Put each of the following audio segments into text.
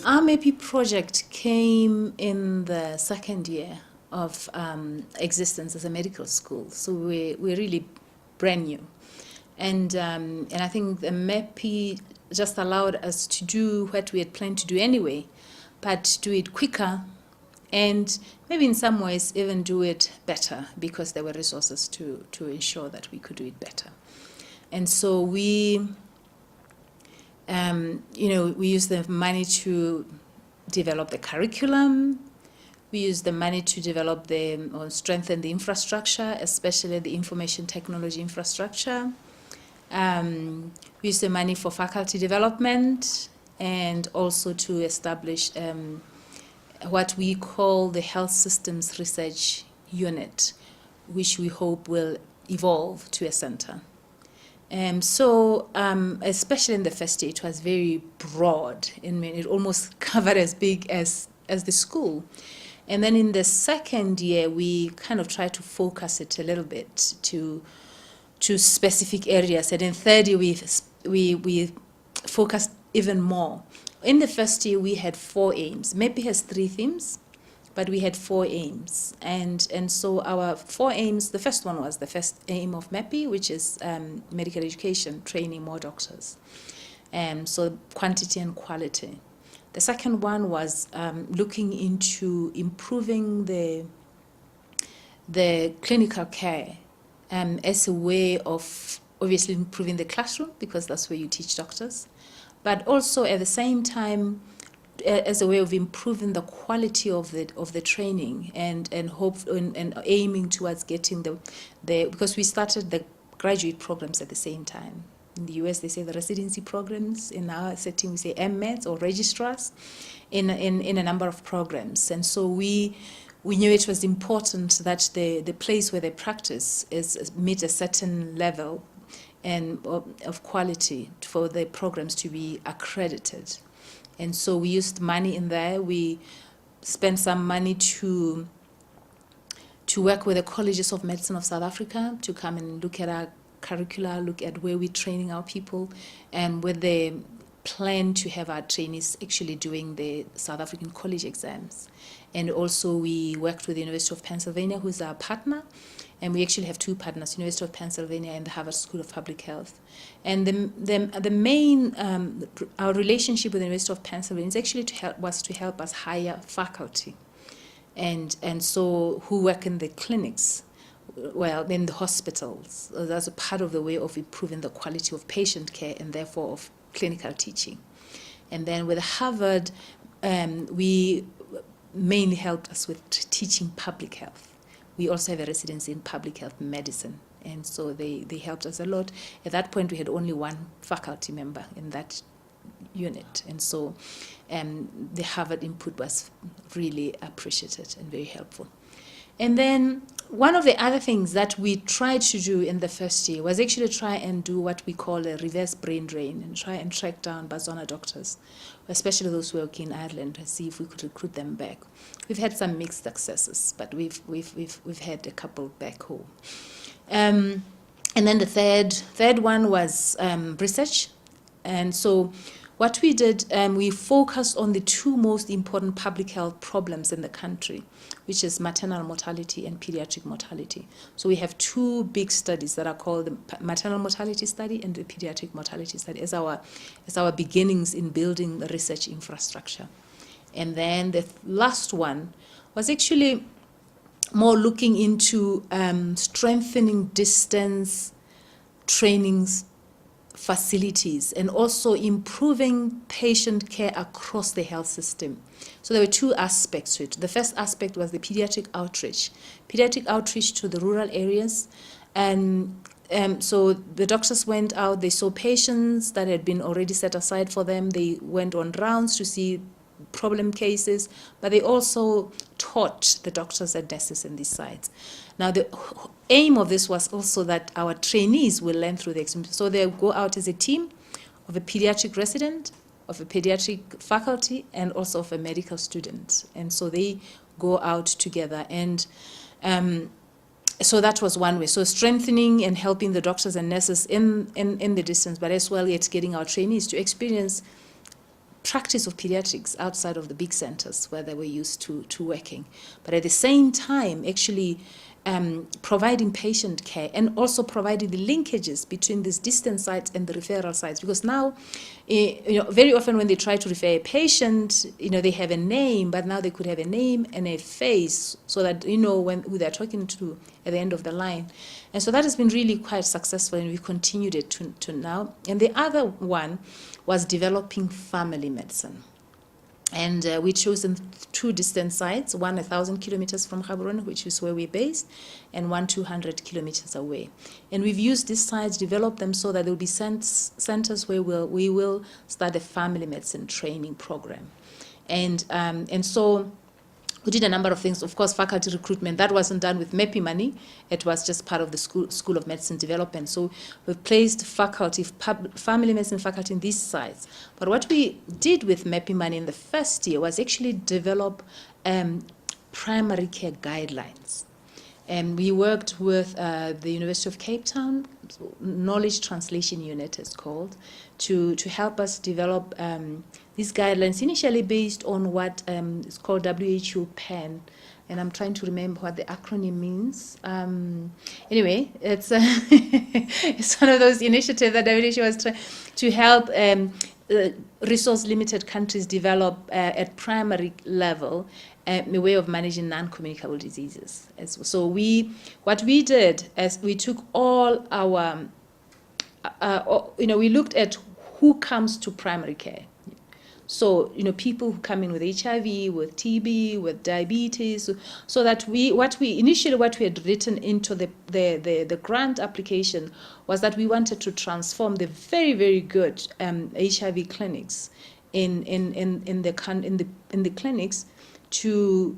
Our MEPI project came in the second year of existence as a medical school, so we're really brand new. And I think the MEPI just allowed us to do what we had planned to do anyway, but do it quicker and maybe in some ways even do it better because there were resources to ensure that we could do it better. And so we use the money to develop the curriculum. We use the money to develop or strengthen the infrastructure, especially the information technology infrastructure. We use the money for faculty development and also to establish what we call the Health Systems Research Unit, which we hope will evolve to a center. Especially in the first year, it was very broad. It almost covered as big as the school. And then in the second year, we kind of tried to focus it a little bit to specific areas. And in third year, we focused even more. In the first year, we had 4 aims. MEPI has 3 themes, but we had 4 aims. And so our 4 aims, the first one was the first aim of MEPI, which is medical education, training more doctors. So quantity and quality. The second one was looking into improving the clinical care as a way of obviously improving the classroom, because that's where you teach doctors, but also at the same time as a way of improving the quality of the training and aiming towards getting the because we started the graduate programs at the same time. In the US, they say the residency programs. In our setting, we say MEDs or registrars in a number of programs. And so we knew it was important that the place where they practice meet a certain level of quality for the programs to be accredited. And so we used money in there. We spent some money to work with the colleges of medicine of South Africa to come and look at our curricula, look at where we're training our people, and with the plan to have our trainees actually doing the South African college exams. And also we worked with the University of Pennsylvania, who's our partner, and we actually have 2 partners, University of Pennsylvania and the Harvard School of Public Health. And the main, our relationship with the University of Pennsylvania is actually to help us hire faculty, and so who work in the clinics, well, in the hospitals. That's a part of the way of improving the quality of patient care and therefore of clinical teaching. And then with Harvard, we mainly helped us with teaching public health. We also have a residency in public health medicine, and so they helped us a lot. At that point, we had only 1 faculty member in that unit, and so the Harvard input was really appreciated and very helpful. And then one of the other things that we tried to do in the first year was actually try and do what we call a reverse brain drain and try and track down Botswana doctors, especially those who work in Ireland, and see if we could recruit them back. We've had some mixed successes, but we've had a couple back home. And then the third one was research. And so what we did, we focused on the 2 most important public health problems in the country, which is maternal mortality and pediatric mortality. So we have 2 big studies that are called the maternal mortality study and the pediatric mortality study as our beginnings in building the research infrastructure. And then the last one was actually more looking into strengthening distance trainings facilities and also improving patient care across the health system. So there were 2 aspects to it. The first aspect was the pediatric outreach to the rural areas. And so the doctors went out, they saw patients that had been already set aside for them. They went on rounds to see problem cases, but they also taught the doctors and nurses in these sites. Now, the aim of this was also that our trainees will learn through the experience. So they'll go out as a team of a pediatric resident, of a pediatric faculty, and also of a medical student. And so they go out together. And so that was one way. So strengthening and helping the doctors and nurses in the distance, but as well as getting our trainees to experience practice of pediatrics outside of the big centers where they were used to working. But at the same time, actually providing patient care and also providing the linkages between these distant sites and the referral sites. Because now, very often when they try to refer a patient, they have a name, but now they could have a name and a face so that who they're talking to at the end of the line. And so that has been really quite successful, and we've continued it to now. And the other one was developing family medicine. And we chosen 2 distant sites, one 1,000 kilometers from Gaborone, which is where we're based, and one 200 kilometers away. And we've used these sites, developed them so that there will be centers where we will start a family medicine training program. And so we did a number of things. Of course, faculty recruitment, that wasn't done with MEPI money. It was just part of the School of Medicine development. So we've placed faculty, family medicine faculty in these sites. But what we did with MEPI money in the first year was actually develop primary care guidelines. And we worked with the University of Cape Town, Knowledge Translation Unit it's called, to help us develop these guidelines, initially based on what is called WHO PEN, and I'm trying to remember what the acronym means. Anyway, it's it's one of those initiatives that WHO was trying to help resource-limited countries develop at primary level a way of managing non-communicable diseases. So what we did is we took all our, we looked at who comes to primary care. So, people who come in with HIV, with TB, with diabetes, so that what we had written into the grant application was that we wanted to transform the very, very good HIV clinics in the clinics to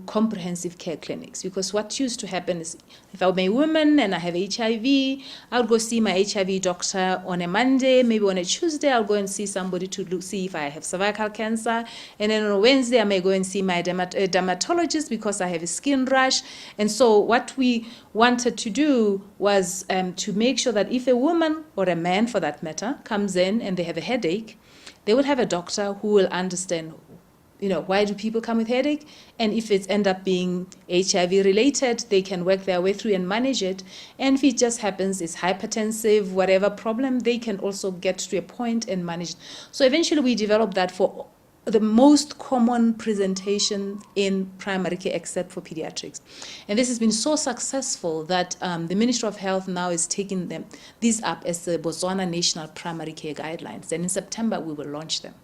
comprehensive care clinics. Because what used to happen is, if I'm a woman and I have HIV, I'll go see my HIV doctor on a Monday, maybe on a Tuesday I'll go and see somebody to see if I have cervical cancer, and then on a Wednesday I may go and see my dermatologist because I have a skin rash. And so what we wanted to do was to make sure that if a woman, or a man for that matter, comes in and they have a headache, they will have a doctor who will understand why do people come with headache? And if it ends up being HIV related, they can work their way through and manage it. And if it just happens it's hypertensive, whatever problem, they can also get to a point and manage. So eventually we developed that for the most common presentation in primary care except for pediatrics. And this has been so successful that the Ministry of Health now is taking these up as the Botswana National Primary Care Guidelines. And in September we will launch them.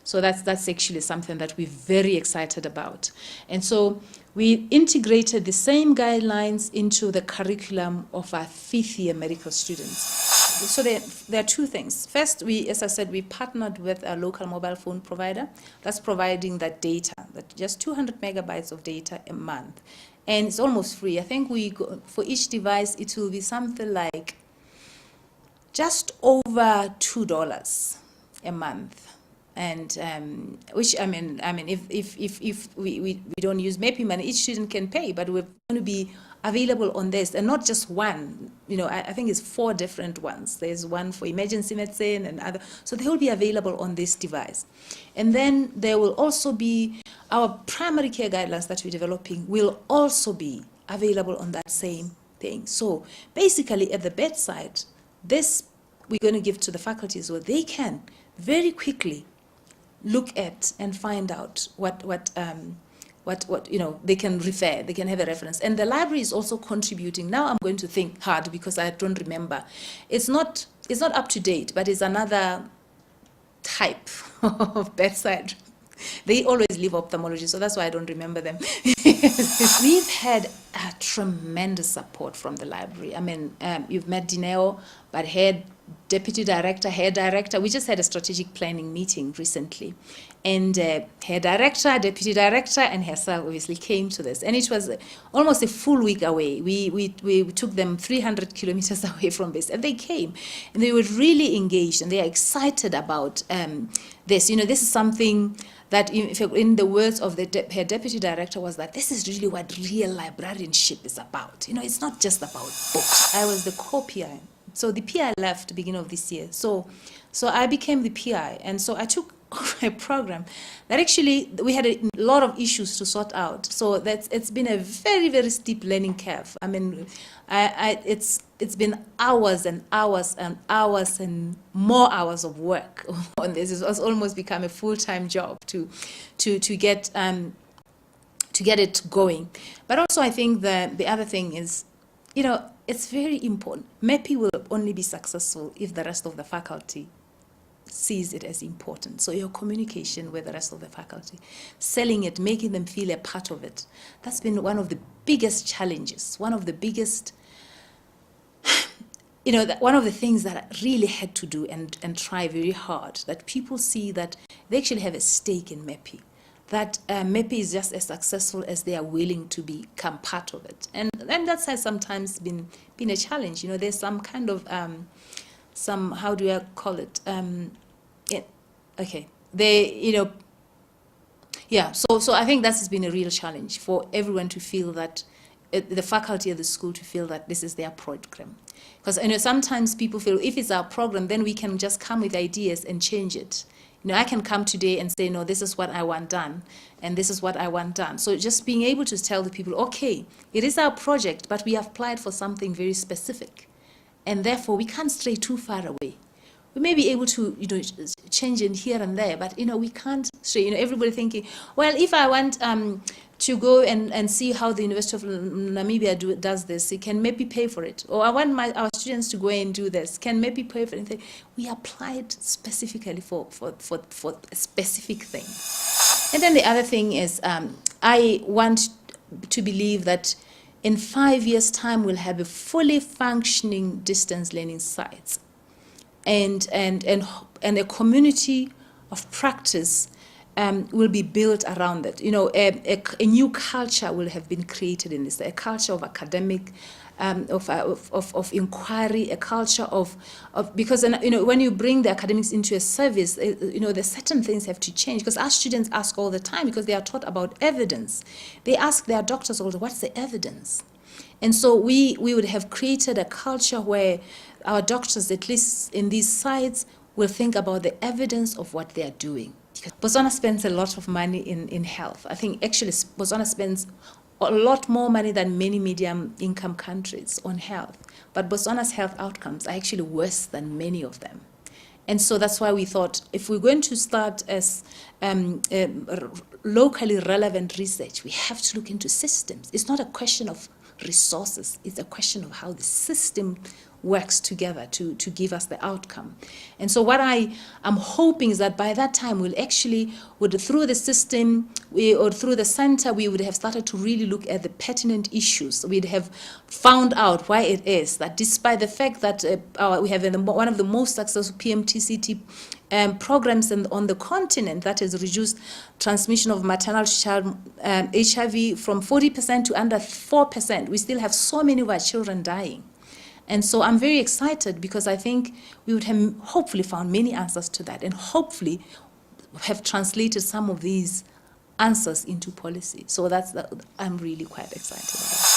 So that's actually something that we're very excited about. And so we integrated the same guidelines into the curriculum of our 5th year medical students. So there are 2 things. First, as I said, we partnered with a local mobile phone provider that's providing that data, just 200 megabytes of data a month. And it's almost free. I think for each device, it will be something like just over $2 a month. And which if we don't use MEPI money, each student can pay, but we're going to be available on this, and not just one. I think it's 4 different ones. There's one for emergency medicine and other. So they will be available on this device. And then there will also be our primary care guidelines that we're developing will also be available on that same thing. So basically at the bedside, this we're going to give to the faculties so they can very quickly look at and find out what they can refer, they can have a reference. And the library is also contributing. Now I'm going to think hard because I don't remember. It's not up to date, but it's another type of bedside. They always leave ophthalmology, so that's why I don't remember them. We've had a tremendous support from the library. You've met Dineo, but head deputy director, hair director. We just had a strategic planning meeting recently. And hair director, deputy director, and herself obviously came to this. And it was almost a full week away. We took them 300 kilometers away from this. And they came. And they were really engaged. And they are excited about this. This is something that, in the words of her deputy director, was that this is really what real librarianship is about. It's not just about books. I was the co-PI. So the PI left beginning of this year. So I became the PI. And so I took a program that actually we had a lot of issues to sort out. So it's been a very, very steep learning curve. I mean, it's been hours and hours and hours and more hours of work on this. It has almost become a full-time job to get it going. But also, I think the other thing is, it's very important. MEPI will only be successful if the rest of the faculty sees it as important. So your communication with the rest of the faculty, selling it, making them feel a part of it, that's been one of the biggest challenges, one of the biggest, one of the things that I really had to do and try very hard, that people see that they actually have a stake in MEPI, that MEPI is just as successful as they are willing to become part of it. And that has sometimes been a challenge. There's some kind of, how do I call it? So I think that has been a real challenge for everyone to feel that, the faculty of the school to feel that this is their program. Because sometimes people feel if it's our program, then we can just come with ideas and change it. I can come today and say, no, this is what I want done, and this is what I want done. So just being able to tell the people, okay, it is our project, but we have applied for something very specific, and therefore we can't stray too far away. We may be able to, change it here and there, but, we can't stray. Everybody thinking, well, if I want to go and see how the University of Namibia does this, can MEPI pay for it? Or I want our students to go and do this, can MEPI pay for it? We applied specifically for a specific thing. And then the other thing is, I want to believe that in 5 years' time, we'll have a fully functioning distance learning sites. And a community of practice will be built around that. A new culture will have been created in this, a culture of academic, of inquiry, a culture of because when you bring the academics into a service, there's certain things have to change, because our students ask all the time, because they are taught about evidence. They ask their doctors all the time, what's the evidence? And so we would have created a culture where our doctors, at least in these sites, will think about the evidence of what they are doing. Botswana spends a lot of money in health. I think actually Botswana spends a lot more money than many medium-income countries on health. But Botswana's health outcomes are actually worse than many of them. And so that's why we thought, if we're going to start as locally relevant research, we have to look into systems. It's not a question of resources. It's a question of how the system works together to give us the outcome. And so what I am hoping is that by that time we'll actually, through the system or through the center, we would have started to really look at the pertinent issues. We'd have found out why it is that despite the fact that we have one of the most successful PMTCT programs on the continent that has reduced transmission of maternal child HIV from 40% to under 4%, we still have so many of our children dying. And so I'm very excited, because I think we would have hopefully found many answers to that, and hopefully have translated some of these answers into policy. So I'm really quite excited about it.